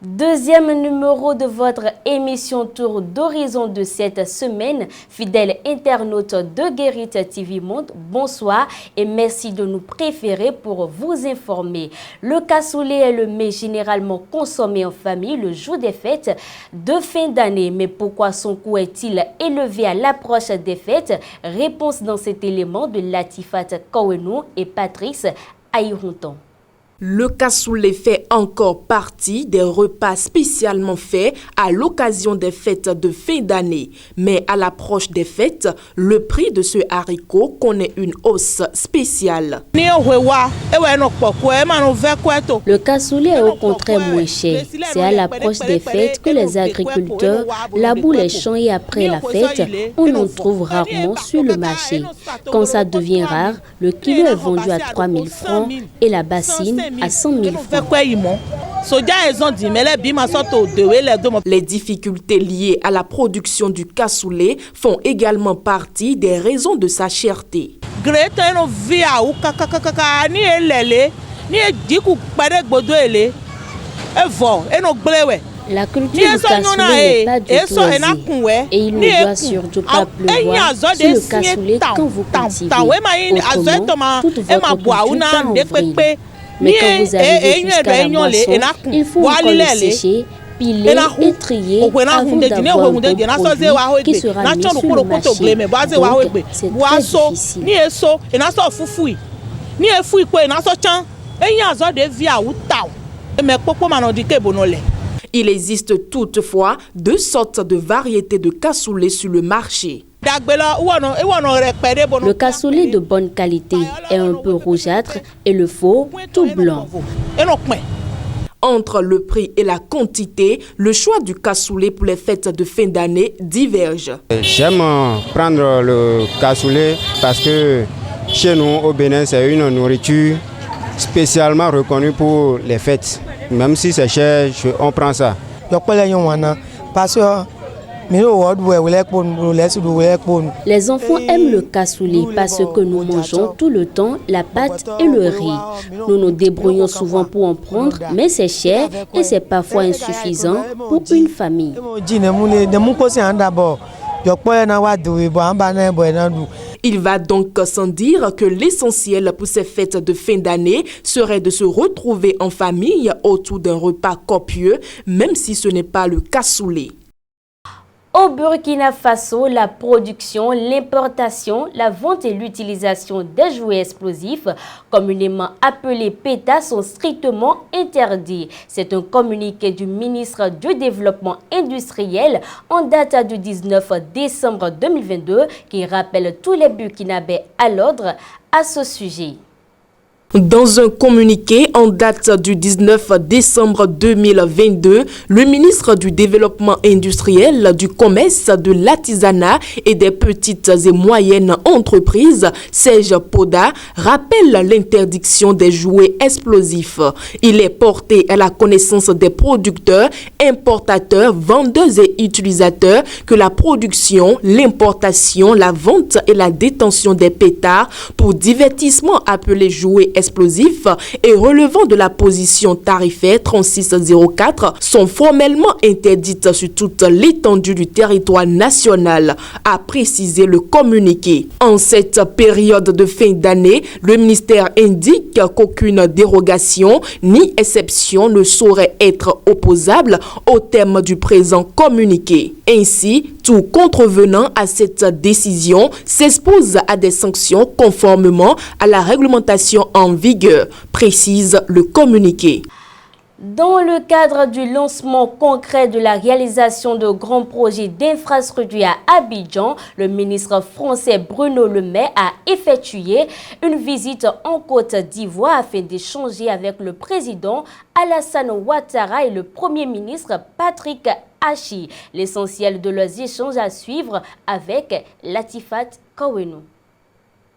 Deuxième numéro de votre émission Tour d'horizon de cette semaine. Fidèles internautes de Guérite TV Monde, bonsoir et merci de nous préférer pour vous informer. Le cassoulet est le mets généralement consommé en famille le jour des fêtes de fin d'année. Mais pourquoi son coût est-il élevé à l'approche des fêtes? Réponse dans cet élément de Latifat Kawenou et Patrice Aïronton. Le cassoulet fait encore partie des repas spécialement faits à l'occasion des fêtes de fin d'année. Mais à l'approche des fêtes, le prix de ce haricot connaît une hausse spéciale. Le cassoulet est au contraire moins cher. C'est à l'approche des fêtes que les agriculteurs labourent les champs et après la fête, on en trouve rarement sur le marché. Quand ça devient rare, le kilo est vendu à 3 000 francs et la bassine à 100 000 francs. Les difficultés liées à la production du cassoulet font également partie des raisons de sa cherté. La culture du cassoulet n'est pas du tout aisée et il ne doit surtout pas pleuvoir sur le cassoulet quand vous cultivez. Autrement, toute votre culture part en vrille. Mais quand vous arrivez jusqu'à la moisson, il faut encore le sécher, piler et trier avant d'avoir un bon produit qui sera mis sur le marché. Donc, c'est très difficile. Il existe toutefois deux sortes de variétés de cassoulet sur le marché. Le cassoulet de bonne qualité est un peu rougeâtre et le faux tout blanc. Entre le prix et la quantité, le choix du cassoulet pour les fêtes de fin d'année diverge. J'aime prendre le cassoulet parce que chez nous au Bénin, c'est une nourriture spécialement reconnue pour les fêtes. Même si c'est cher, on prend ça. Les enfants aiment le cassoulet parce que nous mangeons tout le temps la pâte et le riz. Nous nous débrouillons souvent pour en prendre, mais c'est cher et c'est parfois insuffisant pour une famille. Il va donc sans dire que l'essentiel pour ces fêtes de fin d'année serait de se retrouver en famille autour d'un repas copieux, même si ce n'est pas le cassoulet. Au Burkina Faso, la production, l'importation, la vente et l'utilisation des jouets explosifs, communément appelés pétas, sont strictement interdits. C'est un communiqué du ministre du Développement industriel en date du 19 décembre 2022 qui rappelle tous les Burkinabés à l'ordre à ce sujet. Dans un communiqué en date du 19 décembre 2022, le ministre du Développement industriel, du Commerce, de l'Artisanat et des petites et moyennes entreprises, Serge Poda, rappelle l'interdiction des jouets explosifs. Il est porté à la connaissance des producteurs, importateurs, vendeurs et utilisateurs que la production, l'importation, la vente et la détention des pétards pour divertissement appelés jouets explosifs et relevant de la position tarifaire 3604 sont formellement interdites sur toute l'étendue du territoire national, a précisé le communiqué. En cette période de fin d'année, le ministère indique qu'aucune dérogation ni exception ne saurait être opposable au terme du présent communiqué. Ainsi, tout contrevenant à cette décision s'expose à des sanctions conformément à la réglementation en vigueur, précise le communiqué. Dans le cadre du lancement concret de la réalisation de grands projets d'infrastructure à Abidjan, le ministre français Bruno Le Maire a effectué une visite en Côte d'Ivoire afin d'échanger avec le président Alassane Ouattara et le premier ministre Patrick Hachi. L'essentiel de leurs échanges à suivre avec Latifat Kawenou.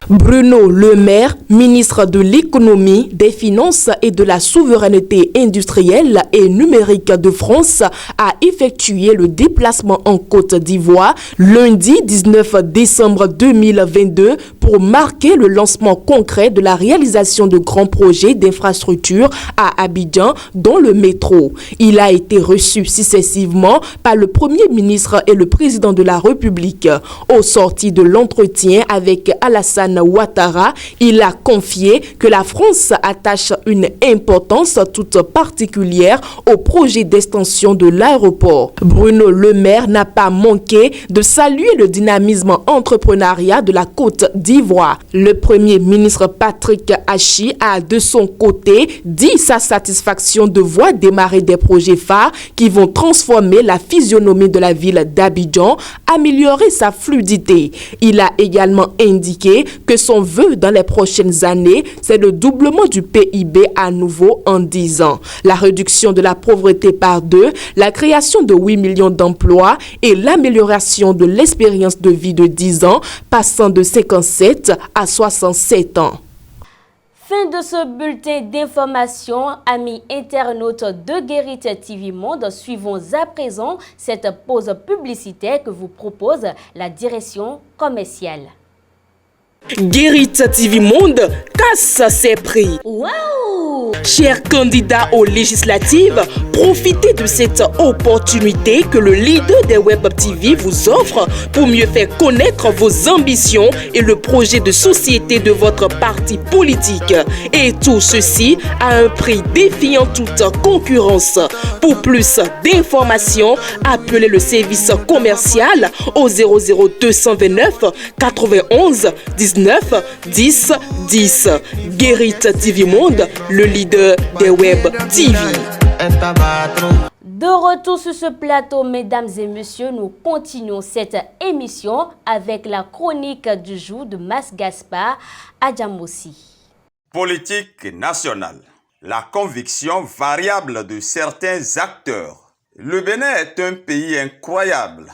Bruno Le Maire, ministre de l'économie, des finances et de la souveraineté industrielle et numérique de France, a effectué le déplacement en Côte d'Ivoire lundi 19 décembre 2022 pour pour marquer le lancement concret de la réalisation de grands projets d'infrastructure à Abidjan, dont le métro. Il a été reçu successivement par le Premier ministre et le Président de la République. Au sorti de l'entretien avec Alassane Ouattara, il a confié que la France attache une importance toute particulière au projet d'extension de l'aéroport. Bruno Le Maire n'a pas manqué de saluer le dynamisme entrepreneurial de la Côte d'Ivoire. Le Premier ministre Patrick Achi a de son côté dit sa satisfaction de voir démarrer des projets phares qui vont transformer la physionomie de la ville d'Abidjan, améliorer sa fluidité. Il a également indiqué que son vœu dans les prochaines années, c'est le doublement du PIB à nouveau en 10 ans, la réduction de la pauvreté par 2, la création de 8 millions d'emplois et l'amélioration de l'expérience de vie de 10 ans, passant de 57 à 67 ans. Fin de ce bulletin d'information, amis internautes de Guérit TV Monde. Suivons à présent cette pause publicitaire que vous propose la direction commerciale. Guérit TV Monde casse ses prix. Waouh! Chers candidats aux législatives, profitez de cette opportunité que le leader des Web TV vous offre pour mieux faire connaître vos ambitions et le projet de société de votre parti politique. Et tout ceci à un prix défiant toute concurrence. Pour plus d'informations, appelez le service commercial au 00229 91 19 10 10. Guérit TV Monde, le leader des Web TV. De retour sur ce plateau, mesdames et messieurs, nous continuons cette émission avec la chronique du jour de Mas Gaspard Adjamossi. Politique nationale. La conviction variable de certains acteurs. Le Bénin est un pays incroyable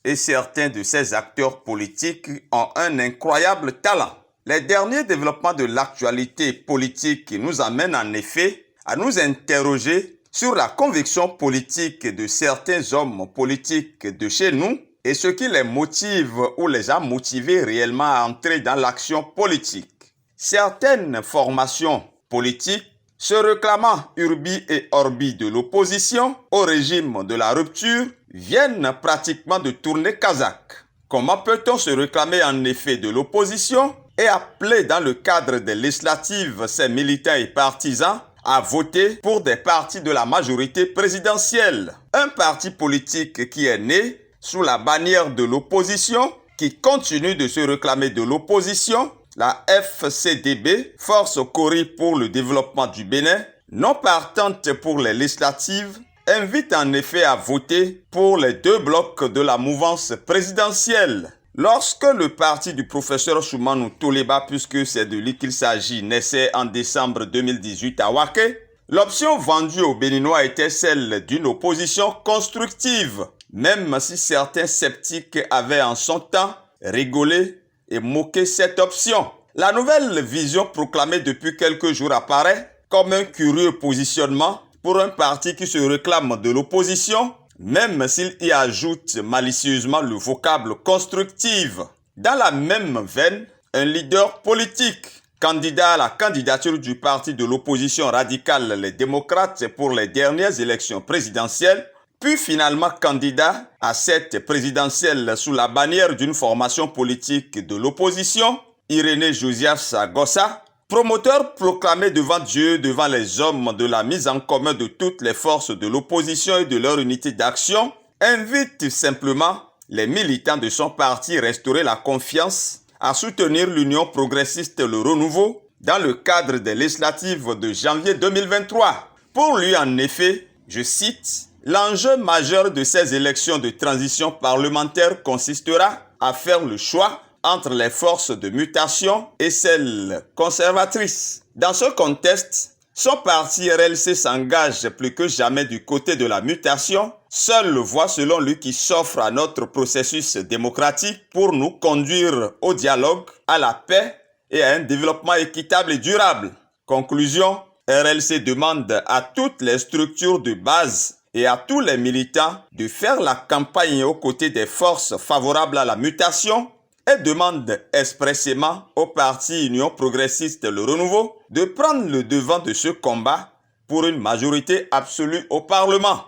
et certains de ces acteurs politiques ont un incroyable talent. Les derniers développements de l'actualité politique nous amènent en effet à nous interroger sur la conviction politique de certains hommes politiques de chez nous et ce qui les motive ou les a motivés réellement à entrer dans l'action politique. Certaines formations politiques se réclamant urbi et orbi de l'opposition au régime de la rupture viennent pratiquement de tourner kazakh. Comment peut-on se réclamer en effet de l'opposition et appeler dans le cadre des législatives ses militants et partisans à voter pour des partis de la majorité présidentielle? Un parti politique qui est né sous la bannière de l'opposition, qui continue de se réclamer de l'opposition, la FCDB, Force Cori pour le développement du Bénin, non partante pour les législatives, invite en effet à voter pour les deux blocs de la mouvance présidentielle. Lorsque le parti du professeur Choumanou Toleba, puisque c'est de lui qu'il s'agit, naissait en décembre 2018 à Waké, l'option vendue aux Béninois était celle d'une opposition constructive, même si certains sceptiques avaient en son temps rigolé et moqué cette option. La nouvelle vision proclamée depuis quelques jours apparaît comme un curieux positionnement pour un parti qui se réclame de l'opposition, même s'il y ajoute malicieusement le vocable constructive. Dans la même veine, un leader politique, candidat à la candidature du parti de l'opposition radicale les démocrates pour les dernières élections présidentielles, puis finalement candidat à cette présidentielle sous la bannière d'une formation politique de l'opposition, Irénée Josias Gossa, promoteur proclamé devant Dieu, devant les hommes de la mise en commun de toutes les forces de l'opposition et de leur unité d'action, invite simplement les militants de son parti à restaurer la confiance, à soutenir l'Union progressiste Le Renouveau dans le cadre des législatives de janvier 2023. Pour lui, en effet, je cite, « L'enjeu majeur de ces élections de transition parlementaire consistera à faire le choix entre les forces de mutation et celles conservatrices. Dans ce contexte, son parti RLC s'engage plus que jamais du côté de la mutation, seule voie selon lui qui s'offre à notre processus démocratique pour nous conduire au dialogue, à la paix et à un développement équitable et durable. » Conclusion, RLC demande à toutes les structures de base et à tous les militants de faire la campagne aux côtés des forces favorables à la mutation et demande expressément au parti Union progressiste Le Renouveau de prendre le devant de ce combat pour une majorité absolue au Parlement.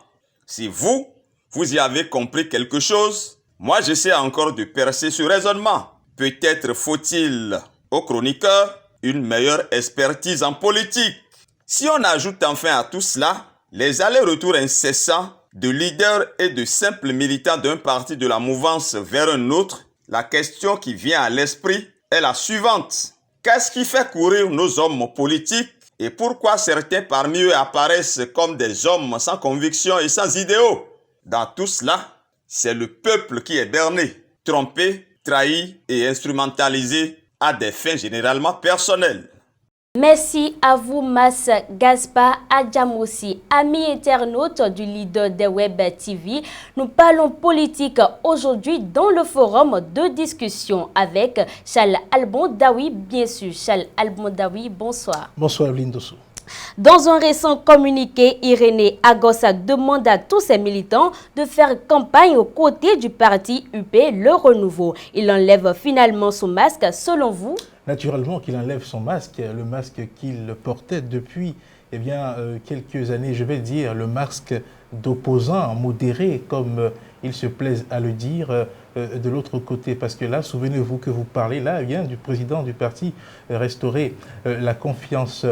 Si vous y avez compris quelque chose, moi j'essaie encore de percer ce raisonnement. Peut-être faut-il aux chroniqueurs une meilleure expertise en politique. Si on ajoute enfin à tout cela les allers-retours incessants de leaders et de simples militants d'un parti de la mouvance vers un autre, la question qui vient à l'esprit est la suivante. Qu'est-ce qui fait courir nos hommes politiques et pourquoi certains parmi eux apparaissent comme des hommes sans conviction et sans idéaux? Dans tout cela, c'est le peuple qui est berné, trompé, trahi et instrumentalisé à des fins généralement personnelles. Merci à vous, Mas Gaspard Adjamoussi. Amis internautes du leader des Web TV, nous parlons politique aujourd'hui dans le forum de discussion avec Charles Albondaoui. Bien sûr, Charles Albondaoui, bonsoir. Bonsoir, Lindoso. Dans un récent communiqué, Irénée Agossa demande à tous ses militants de faire campagne aux côtés du parti UP Le Renouveau. Il enlève finalement son masque, selon vous? Naturellement qu'il enlève son masque, le masque qu'il portait depuis quelques années, je vais dire le masque d'opposant modéré, comme il se plaise à le dire de l'autre côté. Parce que là, souvenez-vous que vous parlez là, du président du parti Restaurer la confiance.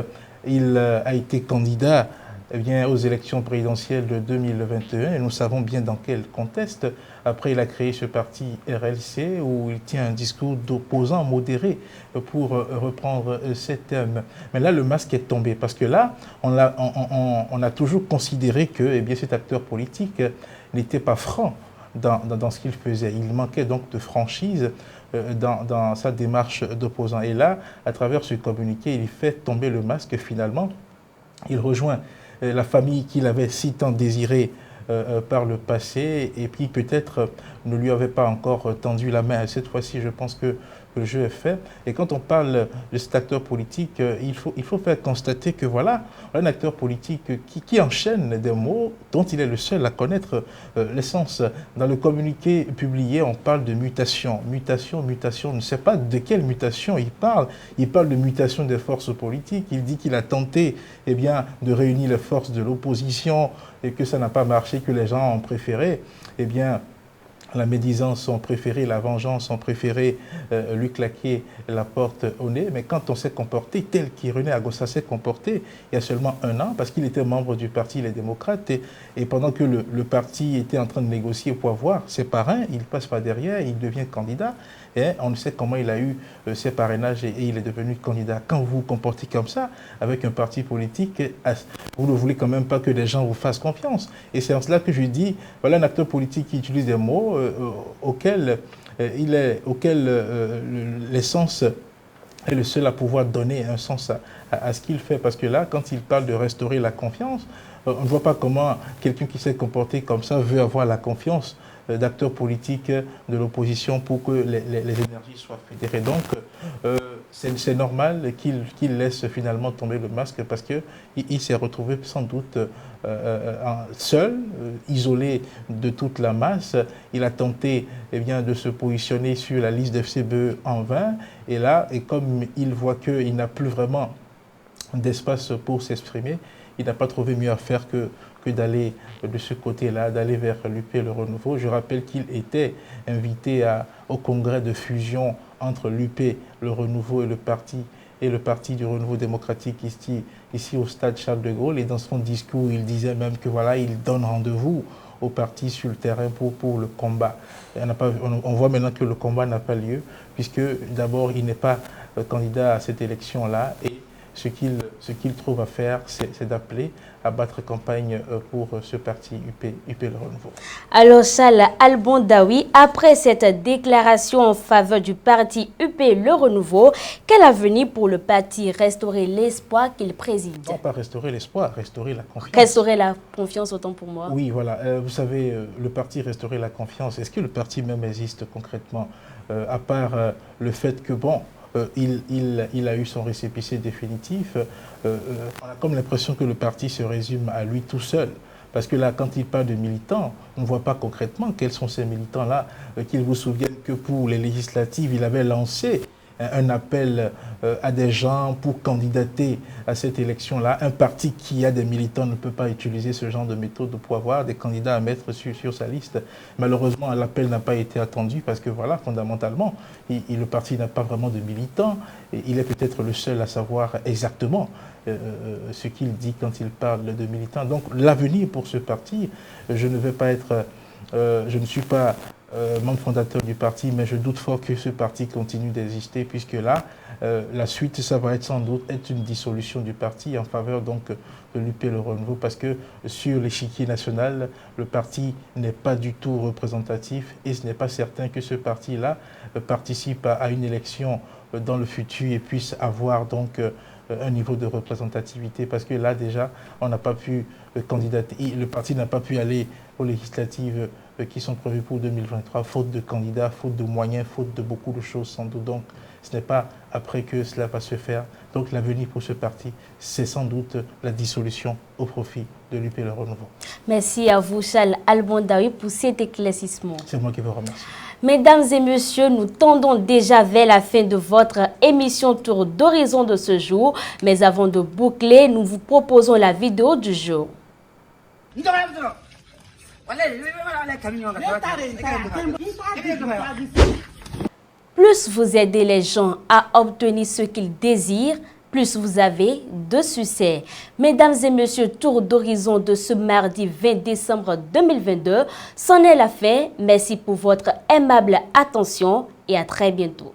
Il a été candidat aux élections présidentielles de 2021 et nous savons bien dans quel contexte. Après, il a créé ce parti RLC où il tient un discours d'opposant modéré pour reprendre ces termes. Mais là, le masque est tombé parce que là, on a toujours considéré que cet acteur politique n'était pas franc dans ce qu'il faisait. Il manquait donc de franchise dans sa démarche d'opposant. Et là, à travers ce communiqué, il fait tomber le masque finalement. Il rejoint la famille qu'il avait si tant désirée par le passé et puis peut-être ne lui avait pas encore tendu la main. Cette fois-ci, je pense que le jeu est fait. Et quand on parle de cet acteur politique, il faut faire constater que voilà, un acteur politique qui enchaîne des mots dont il est le seul à connaître l'essence. Dans le communiqué publié, on parle de mutation. Mutation, mutation. On ne sait pas de quelle mutation il parle. Il parle de mutation des forces politiques. Il dit qu'il a tenté de réunir les forces de l'opposition et que ça n'a pas marché, que les gens ont préféré la médisance ont préféré, la vengeance ont préféré lui claquer la porte au nez. Mais quand on s'est comporté tel qu'Irénée Agossa s'est comporté il y a seulement un an, parce qu'il était membre du parti Les Démocrates, et pendant que le parti était en train de négocier pour avoir ses parrains, il passe par derrière, il devient candidat, et on sait comment il a eu ses parrainages et il est devenu candidat. Quand vous vous comportez comme ça, avec un parti politique, vous ne voulez quand même pas que les gens vous fassent confiance. Et c'est en cela que je dis, voilà un acteur politique qui utilise des mots auquel l'essence est le seul à pouvoir donner un sens à ce qu'il fait. Parce que là, quand il parle de restaurer la confiance, on ne voit pas comment quelqu'un qui s'est comporté comme ça veut avoir la confiance d'acteurs politiques de l'opposition pour que les énergies soient fédérées. Donc, c'est normal qu'il laisse finalement tomber le masque parce qu'il s'est retrouvé sans doute seul, isolé de toute la masse. Il a tenté de se positionner sur la liste d'FCBE en vain. Et là, comme il voit qu'il n'a plus vraiment d'espace pour s'exprimer, il n'a pas trouvé mieux à faire que d'aller de ce côté-là, d'aller vers l'UP Le Renouveau. Je rappelle qu'il était invité au congrès de fusion entre l'UP Le Renouveau et le parti du Renouveau démocratique ici au stade Charles de Gaulle. Et dans son discours, il disait même que voilà, il donne rendez-vous au parti sur le terrain pour le combat. On voit maintenant que le combat n'a pas lieu, puisque d'abord, il n'est pas candidat à cette élection-là. Et ce qu'il trouve à faire, c'est d'appeler à battre campagne pour ce parti UP Le Renouveau. Alors Charles Albondaoui, après cette déclaration en faveur du parti UP Le Renouveau, quel avenir pour le parti Restaurer l'espoir qu'il préside? Non, pas restaurer l'espoir, restaurer la confiance. Restaurer la confiance, autant pour moi. Oui, voilà. Vous savez, le parti Restaurer la confiance, est-ce que le parti même existe concrètement, à part le fait que, il a eu son récépissé définitif. On a comme l'impression que le parti se résume à lui tout seul. Parce que là, quand il parle de militants, on ne voit pas concrètement quels sont ces militants-là. Qu'ils vous souviennent que pour les législatives, il avait lancé un appel à des gens pour candidater à cette élection-là. Un parti qui a des militants ne peut pas utiliser ce genre de méthode pour avoir des candidats à mettre sur sa liste. Malheureusement, l'appel n'a pas été attendu parce que, voilà, fondamentalement, le parti n'a pas vraiment de militants. Et il est peut-être le seul à savoir exactement ce qu'il dit quand il parle de militants. Donc, l'avenir pour ce parti, je ne suis pas membre fondateur du parti, mais je doute fort que ce parti continue d'exister, puisque là, la suite, ça va être sans doute une dissolution du parti en faveur donc de l'UP Le Renouveau, parce que sur l'échiquier national, le parti n'est pas du tout représentatif et ce n'est pas certain que ce parti-là participe à une élection dans le futur et puisse avoir donc un niveau de représentativité, parce que là déjà, on n'a pas pu candidater, le parti n'a pas pu aller aux législatives qui sont prévues pour 2023, faute de candidats, faute de moyens, faute de beaucoup de choses sans doute. Donc ce n'est pas après que cela va se faire. Donc l'avenir pour ce parti, c'est sans doute la dissolution au profit de l'UP Le Renouveau. Merci à vous, Charles Albondaoui, pour cet éclaircissement. C'est moi qui vous remercie. Mesdames et messieurs, nous tendons déjà vers la fin de votre émission Tour d'horizon de ce jour. Mais avant de boucler, nous vous proposons la vidéo du jour. Plus vous aidez les gens à obtenir ce qu'ils désirent, plus vous avez de succès. Mesdames et messieurs, tour d'horizon de ce mardi 20 décembre 2022, c'en est la fin. Merci pour votre aimable attention et à très bientôt.